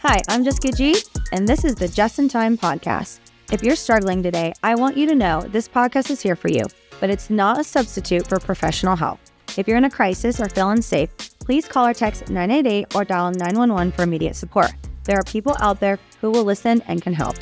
Hi, I'm Jessica G, and this is the Just in Time podcast. If you're struggling today, I want you to know this podcast is here for you, but it's not a substitute for professional help. If you're in a crisis or feel unsafe, please call or text 988 or dial 911 for immediate support. There are people out there who will listen and can help.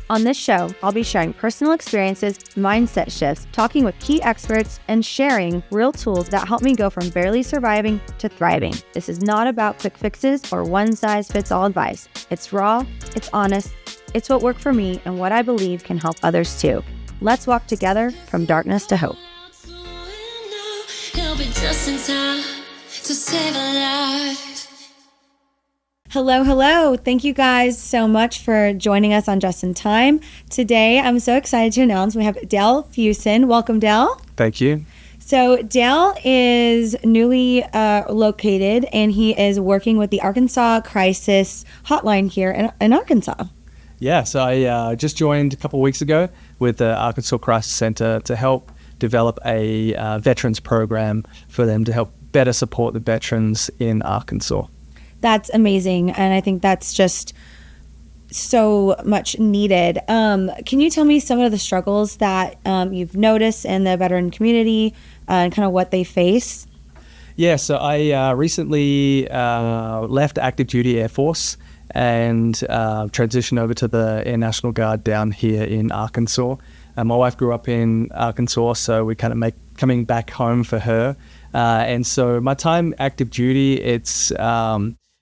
On this show, I'll be sharing personal experiences, mindset shifts, talking with key experts, and sharing real tools that help me go from barely surviving to thriving. This is not about quick fixes or one-size-fits-all advice. It's raw, it's honest, it's what worked for me and what I believe can help others too. Let's walk together from darkness to hope. Hello. Thank you guys so much for joining us on Just in Time. Today, I'm so excited to announce we have Dale Fewson. Welcome, Dale. Thank you. So Dale is newly located, and he is working with the Arkansas Crisis Hotline here in Arkansas. Yeah, so I just joined a couple of weeks ago with the Arkansas Crisis Center to help develop a veterans program for them to help better support the veterans in Arkansas. That's amazing, and I think that's just so much needed. Can you tell me some of the struggles that you've noticed in the veteran community and kind of what they face? Yeah, so I recently left active duty Air Force and transitioned over to the Air National Guard down here in Arkansas. My wife grew up in Arkansas, so we kind of make coming back home for her. And so my time active duty, it's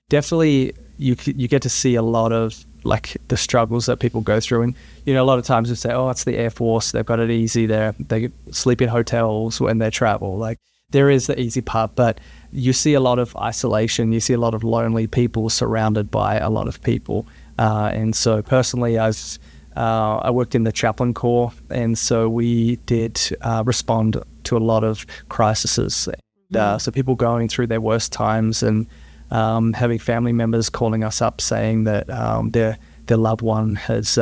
definitely you get to see a lot of like the struggles that people go through, and a lot of times we say, oh, it's the Air Force, they've got it easy there, they sleep in hotels when they travel. Like there is the easy part, but you see a lot of isolation, you see a lot of lonely people surrounded by a lot of people. And so personally, I worked in the Chaplain Corps, and so we did respond to a lot of crises. So people going through their worst times and having family members calling us up saying that their loved one has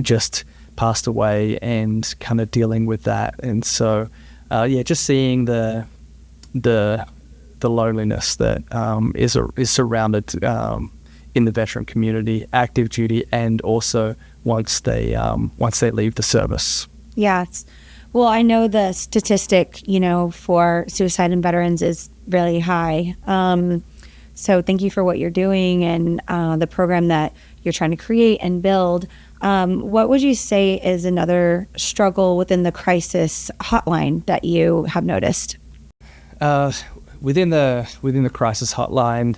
just passed away, and kind of dealing with that. And so, just seeing the loneliness that is surrounded in the veteran community, active duty, and also once they leave the service. Yeah. Well, I know the statistic, for suicide in veterans is really high. So thank you for what you're doing and the program that you're trying to create and build. What would you say is another struggle within the crisis hotline that you have noticed? Within the crisis hotline,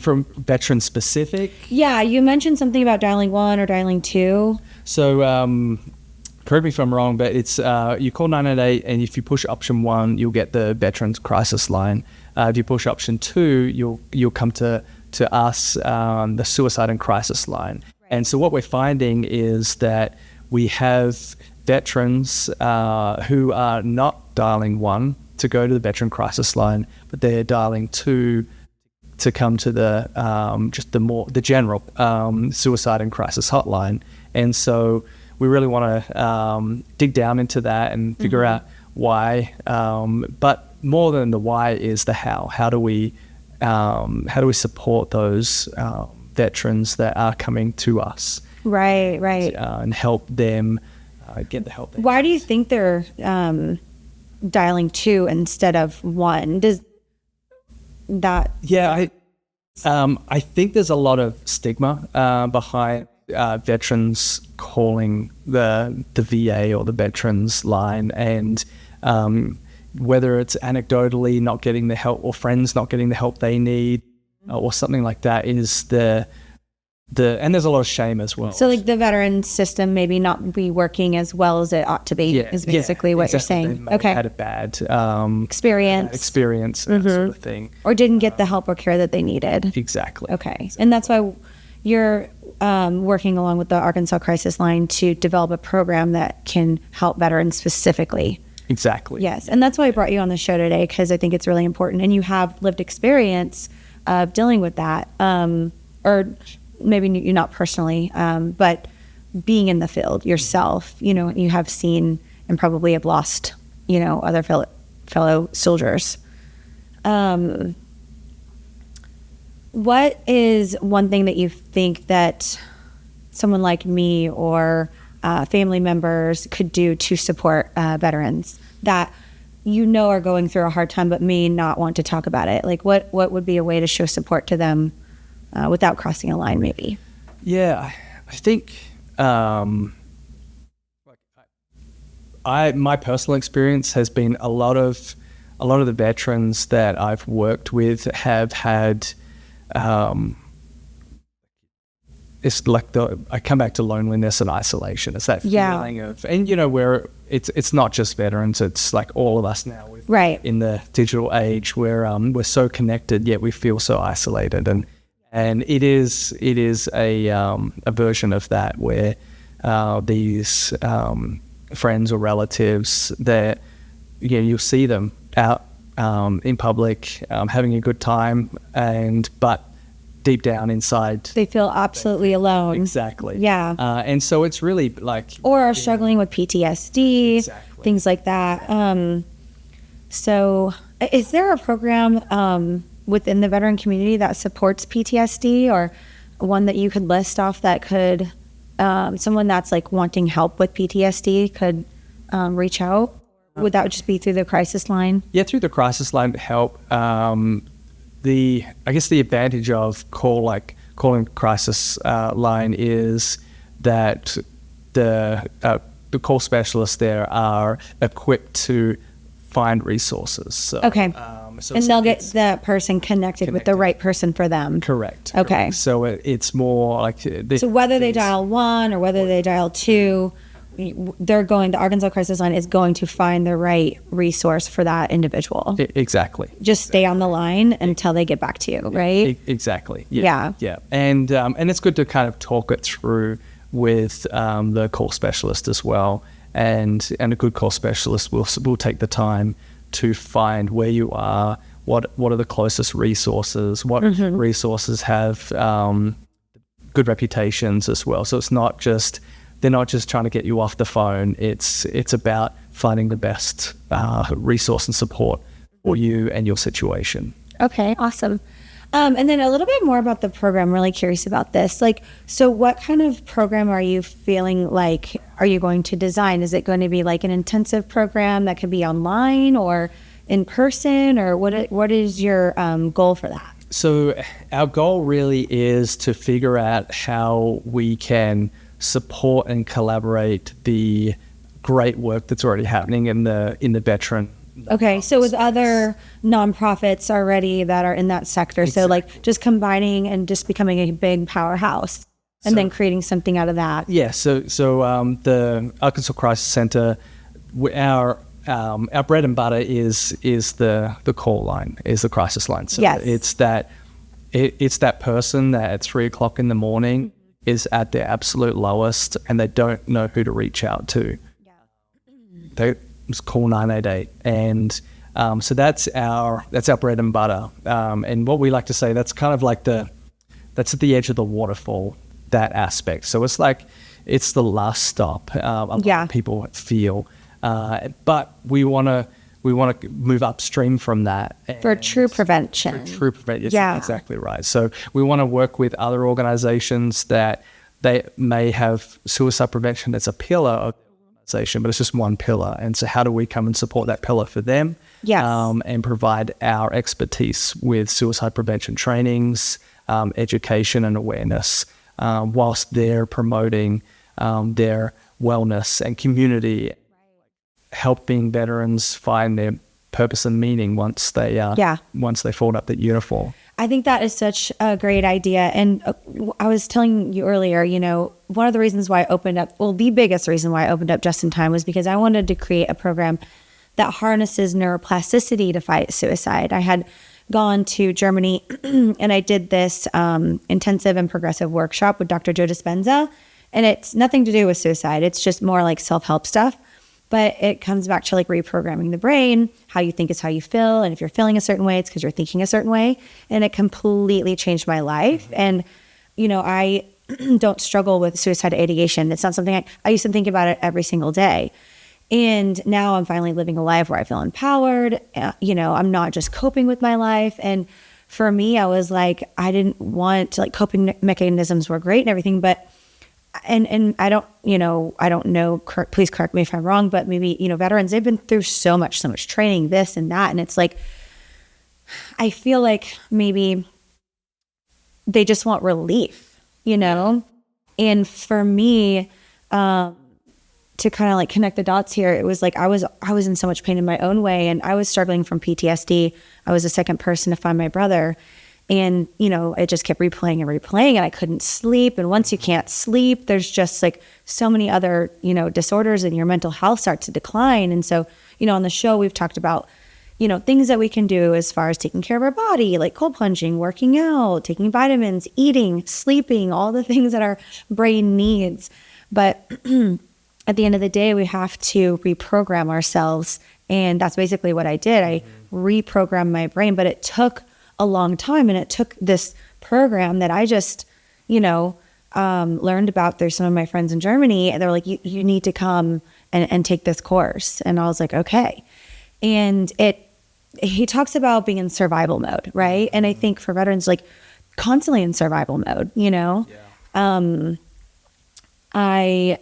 from veteran specific? Yeah, you mentioned something about dialing 1 or dialing 2. So correct me if I'm wrong, but it's you call 988, and if you push option 1, you'll get the veterans crisis line. If you push option 2, you'll come to us, the suicide and crisis line. Right. And so what we're finding is that we have veterans who are not dialing 1 to go to the veteran crisis line, but they're dialing 2 to come to the general suicide and crisis hotline. And so we really want to dig down into that and figure out why. But more than the why is the how. How do we support those veterans that are coming to us? Right. And help them get the help. Why do you think they're dialing 2 instead of 1? Does that? Yeah, I think there's a lot of stigma behind veterans calling the VA or the veterans line, and whether it's anecdotally not getting the help or friends not getting the help they need or something like that is and there's a lot of shame as well. So like the veteran system maybe not be working as well as it ought to be is basically what you're saying. They had a bad experience that sort of thing. Or didn't get the help or care that they needed. Exactly. Okay. And that's why you're working along with the Arkansas Crisis Line to develop a program that can help veterans specifically. Exactly. Yes. And that's why I brought you on the show today, because I think it's really important. And you have lived experience of dealing with that. Or maybe you're not personally, but being in the field yourself, you have seen and probably have lost, other fellow soldiers. What is one thing that you think that someone like me or family members could do to support veterans that are going through a hard time but may not want to talk about it? Like what would be a way to show support to them without crossing a line maybe? Yeah, I think my personal experience has been a lot of the veterans that I've worked with have had it's like I come back to loneliness and isolation. It's that feeling of, and where it's not just veterans, it's like all of us now in the digital age where we're so connected yet we feel so isolated, and it is a version of that where these friends or relatives that you'll see them out in public having a good time, but deep down inside they feel absolutely alone. Exactly. Yeah. And so it's really like, or are struggling with PTSD, things like that. So is there a program within the veteran community that supports PTSD, or one that you could list off that could someone that's like wanting help with PTSD could reach out? Would that just be through the crisis line? Yeah, through the crisis line help. I guess the advantage of calling crisis line is that the call specialists there are equipped to find resources. So, okay. And they'll get that person connected with the right person for them. Correct. Okay. Correct. So it's more like so whether they dial 1 or whether they dial 2, the Arkansas Crisis Line is going to find the right resource for that individual. Exactly. Just stay on the line until they get back to you, right? Exactly. Yeah. And it's good to kind of talk it through with the call specialist as well. And a good call specialist will take the time to find where you are, what are the closest resources, what resources have good reputations as well. So they're not just trying to get you off the phone. It's about finding the best resource and support for you and your situation. Okay, awesome. And then a little bit more about the program. I'm really curious about this. So what kind of program are you feeling like are you going to design? Is it going to be like an intensive program that could be online or in person, or what is your goal for that? So our goal really is to figure out how we can support and collaborate the great work that's already happening in the veteran. Okay, so with other nonprofits already that are in that sector, so like just combining and just becoming a big powerhouse, and then creating something out of that. Yeah. So the Arkansas Crisis Center, our bread and butter is the call line, is the crisis line. So yes. It's that person that at 3:00 in the morning is at their absolute lowest and they don't know who to reach out to. Yeah. They just call 988, and so that's our bread and butter. And what we like to say, that's kind of like that's at the edge of the waterfall, that aspect. So it's like it's the last stop. A lot of people feel, but we want to move upstream from that for true prevention. Yeah, exactly right. So we want to work with other organizations that they may have suicide prevention as a pillar of the organization, but it's just one pillar. And so how do we come and support that pillar for them? Yes. And provide our expertise with suicide prevention trainings, education and awareness, whilst they're promoting their wellness and community, helping veterans find their purpose and meaning once they fold up that uniform. I think that is such a great idea. And I was telling you earlier, one of the reasons why I opened up, the biggest reason why I opened up Just in Time was because I wanted to create a program that harnesses neuroplasticity to fight suicide. I had gone to Germany and I did this intensive and progressive workshop with Dr. Joe Dispenza. And it's nothing to do with suicide. It's just more like self-help stuff. But it comes back to like reprogramming the brain. How you think is how you feel. And if you're feeling a certain way, it's because you're thinking a certain way. And it completely changed my life. And, I don't struggle with suicide ideation. It's not something I used to think about it every single day. And now I'm finally living a life where I feel empowered. I'm not just coping with my life. And for me, I was like, I didn't want to, like, coping mechanisms were great and everything, but and I don't know, please correct me if I'm wrong, but maybe, veterans, they've been through so much training, this and that. And it's like, I feel like maybe they just want relief, And for me, to kind of like connect the dots here, it was like, I was in so much pain in my own way, and I was struggling from PTSD. I was the second person to find my brother. And, it just kept replaying and I couldn't sleep. And once you can't sleep, there's just like so many other, disorders, and your mental health starts to decline. And so, on the show, we've talked about, things that we can do as far as taking care of our body, like cold plunging, working out, taking vitamins, eating, sleeping, all the things that our brain needs. But at the end of the day, we have to reprogram ourselves. And that's basically what I did. I reprogrammed my brain, but it took a long time. And it took this program that I just, learned about through some of my friends in Germany. And they were like, you need to come and take this course. And I was like, okay. And he talks about being in survival mode, right? And I think for veterans, like, constantly in survival mode, Yeah. I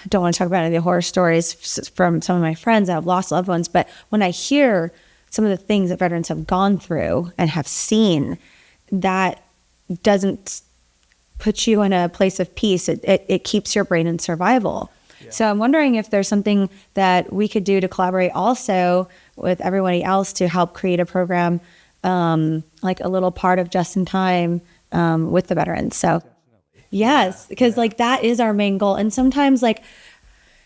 don't want to talk about any of the horror stories from some of my friends that have lost loved ones, but when I hear some of the things that veterans have gone through and have seen, that doesn't put you in a place of peace. It keeps your brain in survival. Yeah. So I'm wondering if there's something that we could do to collaborate also with everybody else to help create a program, like a little part of Just in Time with the veterans. So yes, because like that is our main goal. And sometimes, like,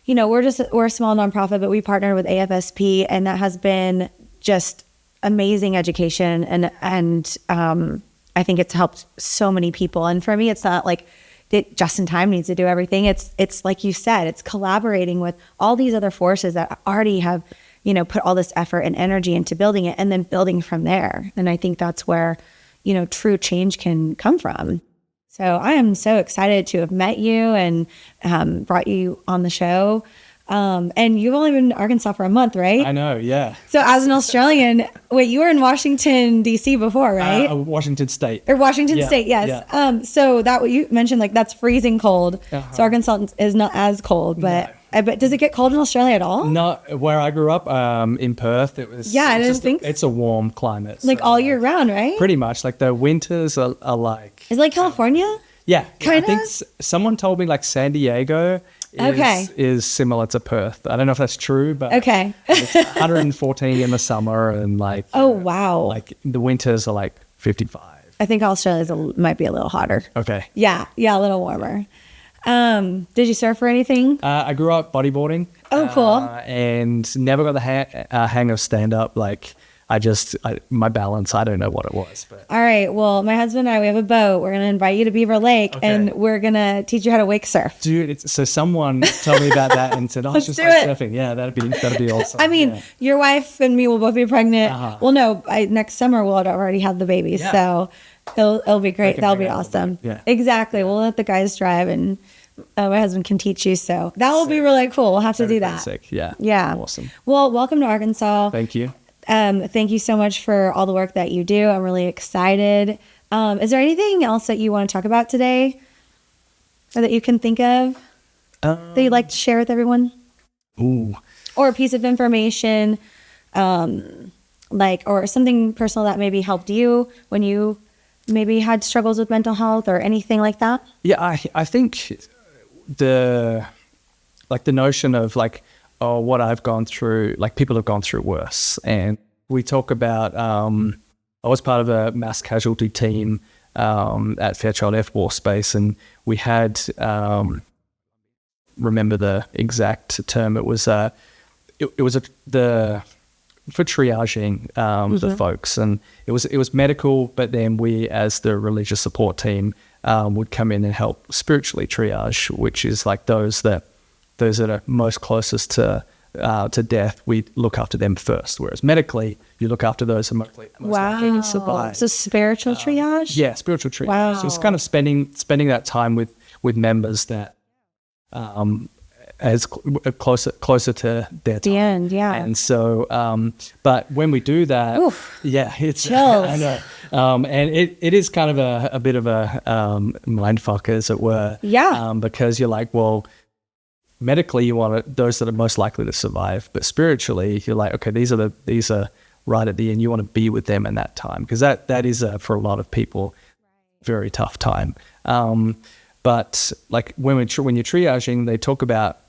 we're a small nonprofit, but we partner with AFSP, and that has been just amazing education. And I think it's helped so many people. And for me, it's not like that Just in Time needs to do everything. It's like you said, it's collaborating with all these other forces that already have, put all this effort and energy into building it, and then building from there. And I think that's where, true change can come from. So I am so excited to have met you and brought you on the show. And you've only been in Arkansas for a month, right? I know, yeah. So as an Australian, wait, you were in Washington, D.C. before, right? Washington State. Or Washington State, yes. Yeah. So that what you mentioned, like, that's freezing cold. Uh-huh. So Arkansas is not as cold, but but does it get cold in Australia at all? Not where I grew up, in Perth. It was. Yeah, I didn't think. It's a warm climate. Like, so, all year round, right? Pretty much. Like, the winters are like. Is it like California? Yeah. Kind of? I think someone told me, like, San Diego is similar to Perth. I don't know if that's true, but it's 114 in the summer, and like, oh wow, like the winters are like 55. I think Australia might be a little hotter. Okay. Yeah, a little warmer. Did you surf or anything? I grew up bodyboarding. Oh, cool. And never got the hang of stand up. Like, my balance, I don't know what it was. But. All right. Well, my husband and I, we have a boat. We're going to invite you to Beaver Lake, and we're going to teach you how to wake surf. Dude, so someone told me about that and said, oh, it's just like surfing. Yeah, that'd be awesome. I mean, your wife and me will both be pregnant. Uh-huh. Well, no, next summer we'll already have the baby. Yeah. So it'll be great. That'll be awesome. Yeah. Exactly. We'll let the guys drive, and my husband can teach you. So that will be really cool. We'll have to do that. Sick. Yeah. Yeah. Awesome. Well, welcome to Arkansas. Thank you. Thank you so much for all the work that you do. I'm really excited. Is there anything else that you want to talk about today, or that you can think of that you'd like to share with everyone? Ooh. Or a piece of information, or something personal that maybe helped you when you maybe had struggles with mental health or anything like that? Yeah, I think the notion of like, oh, what I've gone through, like people have gone through worse. And we talk about, I was part of a mass casualty team at Fairchild Air Force Base, and we had, remember the exact term, it was for triaging the folks, and it was medical, but then we as the religious support team would come in and help spiritually triage, which is like those that are most closest to death, we look after them first. Whereas medically, you look after those most likely to survive. So spiritual triage? Yeah, spiritual triage. Wow. So it's kind of spending that time with members that closer to their time. The end, yeah. And so, but when we do that, Oof. yeah, it's Chills. I know, and it is kind of a bit of a mind fuck, as it were. Yeah. Because you're like, well, medically you want those that are most likely to survive, but spiritually you're like, okay, these are right at the end. You want to be with them in that time, because that is for a lot of people very tough time. But like when you're triaging, they talk about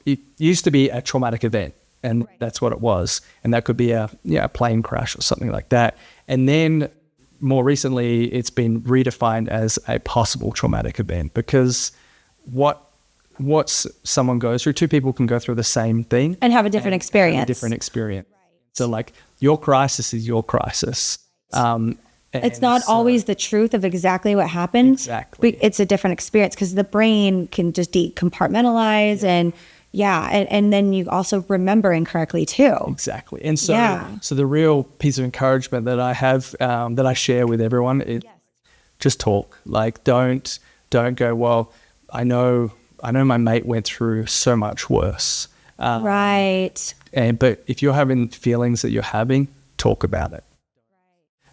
it used to be a traumatic event, and that's what it was, and that could be a plane crash or something like that. And then more recently, it's been redefined as a possible traumatic event, because what someone goes through, two people can go through the same thing And have a different experience. So like your crisis is your crisis. It's not always the truth of exactly what happened. Exactly. It's a different experience, because the brain can just decompartmentalize and then you also remember incorrectly too. Exactly. And so the real piece of encouragement that I have, that I share with everyone is just talk. Like don't go, well, I know my mate went through so much worse. Right. But if you're having feelings that you're having, talk about it.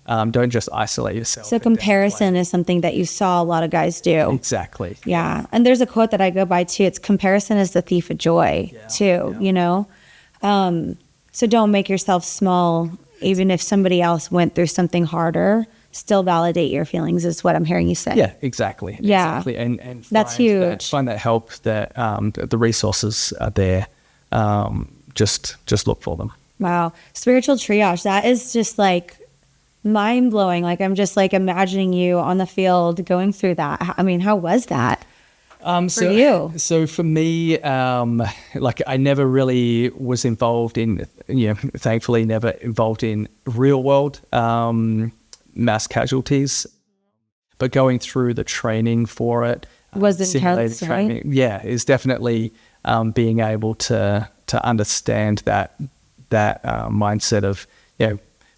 Don't just isolate yourself. So comparison is something that you saw a lot of guys do. Exactly. Yeah. And there's a quote that I go by too. It's comparison is the thief of joy too, you know? So don't make yourself small, even if somebody else went through something harder. Still validate your feelings is what I'm hearing you say. Yeah, exactly. Yeah. Exactly. And that's huge. Find that help, that the resources are there. Just look for them. Wow. Spiritual triage. That is just like mind blowing. Like I'm just like imagining you on the field going through that. I mean, how was that for you? So for me, like I never really was involved in, thankfully never involved in real world mass casualties, but going through the training for it was intense, training, right? Yeah, is definitely being able to understand that mindset of,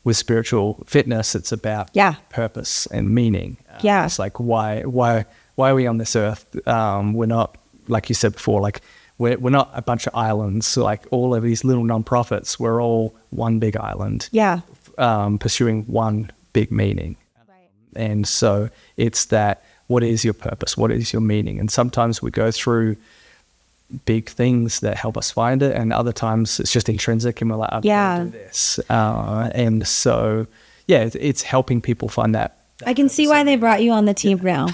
with spiritual fitness, it's about purpose and meaning. It's like why are we on this earth? We're not, like you said before, like we're not a bunch of islands. Like all of these little nonprofits, we're all one big island. Yeah. Pursuing one big meaning. Right. And so it's that, what is your purpose? What is your meaning? And sometimes we go through big things that help us find it, and other times it's just intrinsic and we're like, I'm going to do this. And so, it's helping people find that I can see why they brought you on the team now.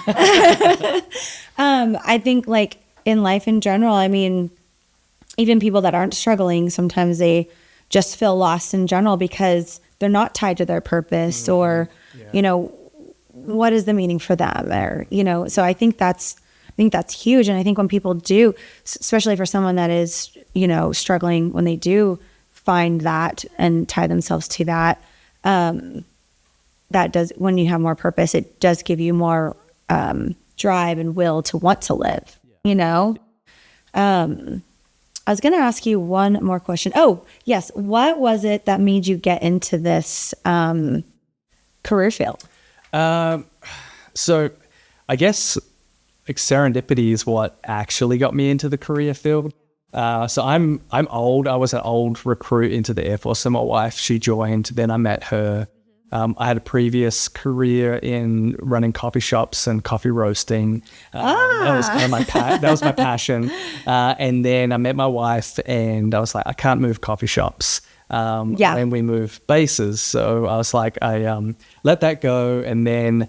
I think like in life in general, I mean, even people that aren't struggling, sometimes they just feel lost in general because they're not tied to their purpose or, what is the meaning for them, or, so I think that's huge. And I think when people do, especially for someone that is, struggling, when they do find that and tie themselves to that, that does, when you have more purpose, it does give you more drive and will to want to live, I was going to ask you one more question. Oh, yes. What was it that made you get into this career field? So I guess like serendipity is what actually got me into the career field. So I'm old. I was an old recruit into the Air Force. So my wife, she joined. Then I met her. I had a previous career in running coffee shops and coffee roasting. That was kind of that was my passion. And then I met my wife, and I was like, I can't move coffee shops when we move bases. So I was like, I let that go. And then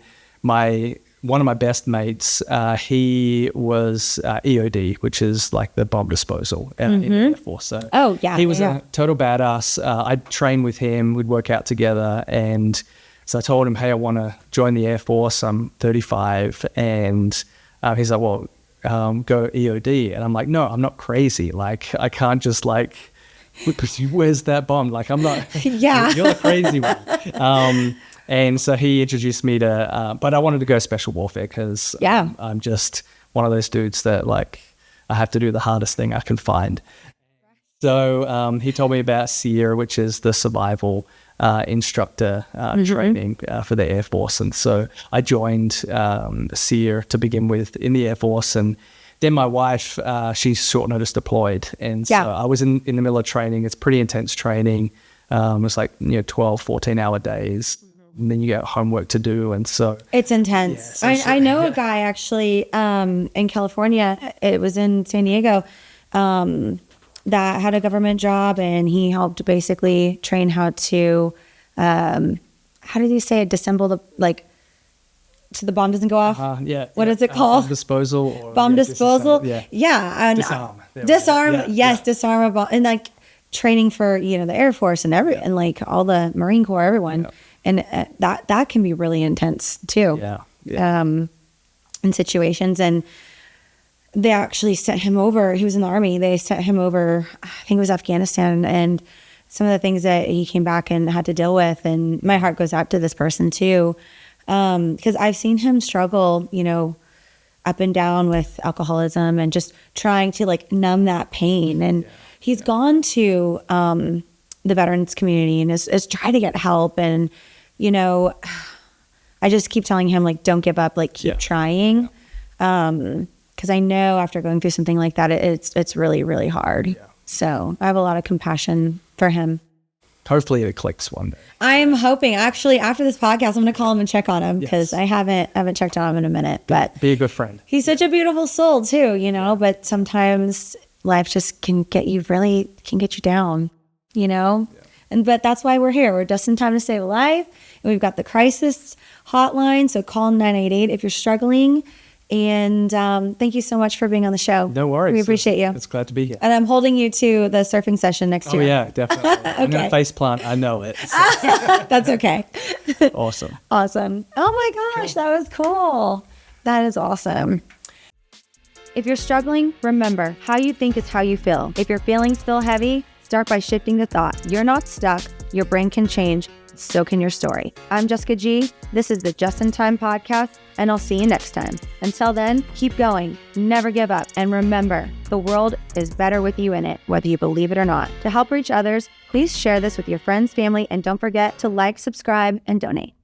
one of my best mates, he was EOD, which is like the bomb disposal in the Air Force. So he was a total badass. I'd train with him. We'd work out together. And so I told him, hey, I want to join the Air Force. I'm 35. And he's like, well, go EOD. And I'm like, no, I'm not crazy. Like, I can't just like, where's that bomb? Like, I'm not, you're the crazy one. And so he introduced me to, but I wanted to go special warfare because I'm just one of those dudes that like, I have to do the hardest thing I can find. So he told me about SEER, which is the survival instructor training for the Air Force. And so I joined SEER to begin with in the Air Force. And Then my wife, she's short notice deployed. And so I was in the middle of training. It's pretty intense training. It's like, 12, 14-hour days. And then you get homework to do. And so it's intense. I know a guy actually in California. It was in San Diego. That had a government job, and he helped basically train how to, how did you say it? Disassemble so the bomb doesn't go off. What is it called? Bomb disposal. Or, bomb disposal. Disarm. Disarm. Yes, disarm a bomb, and like training for the Air Force and and like all the Marine Corps, everyone, and that can be really intense too. In situations. And they actually sent him over. He was in the Army. They sent him over, I think it was Afghanistan, and some of the things that he came back and had to deal with. And my heart goes out to this person too, because I've seen him struggle, up and down with alcoholism and just trying to like numb that pain. And he's gone to the veterans community and is trying to get help. And, I just keep telling him, like, don't give up, like, keep trying. Because I know after going through something like that, it's really, really hard. So I have a lot of compassion for him. Hopefully it clicks one day. I'm hoping. Actually, after this podcast, I'm going to call him and check on him, because I haven't checked on him in a minute. But be a good friend. He's such a beautiful soul too, but sometimes life just can get you down, But that's why we're here. We're just in time to save a life. And we've got the crisis hotline. So call 988 if you're struggling. And thank you so much for being on the show. No worries. We appreciate you. It's glad to be here. And I'm holding you to the surfing session next year. Oh, yeah, definitely. I'm going to face plant. I know it. So. That's okay. Awesome. Awesome. Oh my gosh, that was cool. That is awesome. If you're struggling, remember, how you think is how you feel. If your feelings feel heavy, start by shifting the thought. You're not stuck. Your brain can change. So can your story. I'm Jessica G. This is the Just in Time podcast, and I'll see you next time. Until then, keep going, never give up, and remember, the world is better with you in it, whether you believe it or not. To help reach others, please share this with your friends, family, and don't forget to like, subscribe, and donate.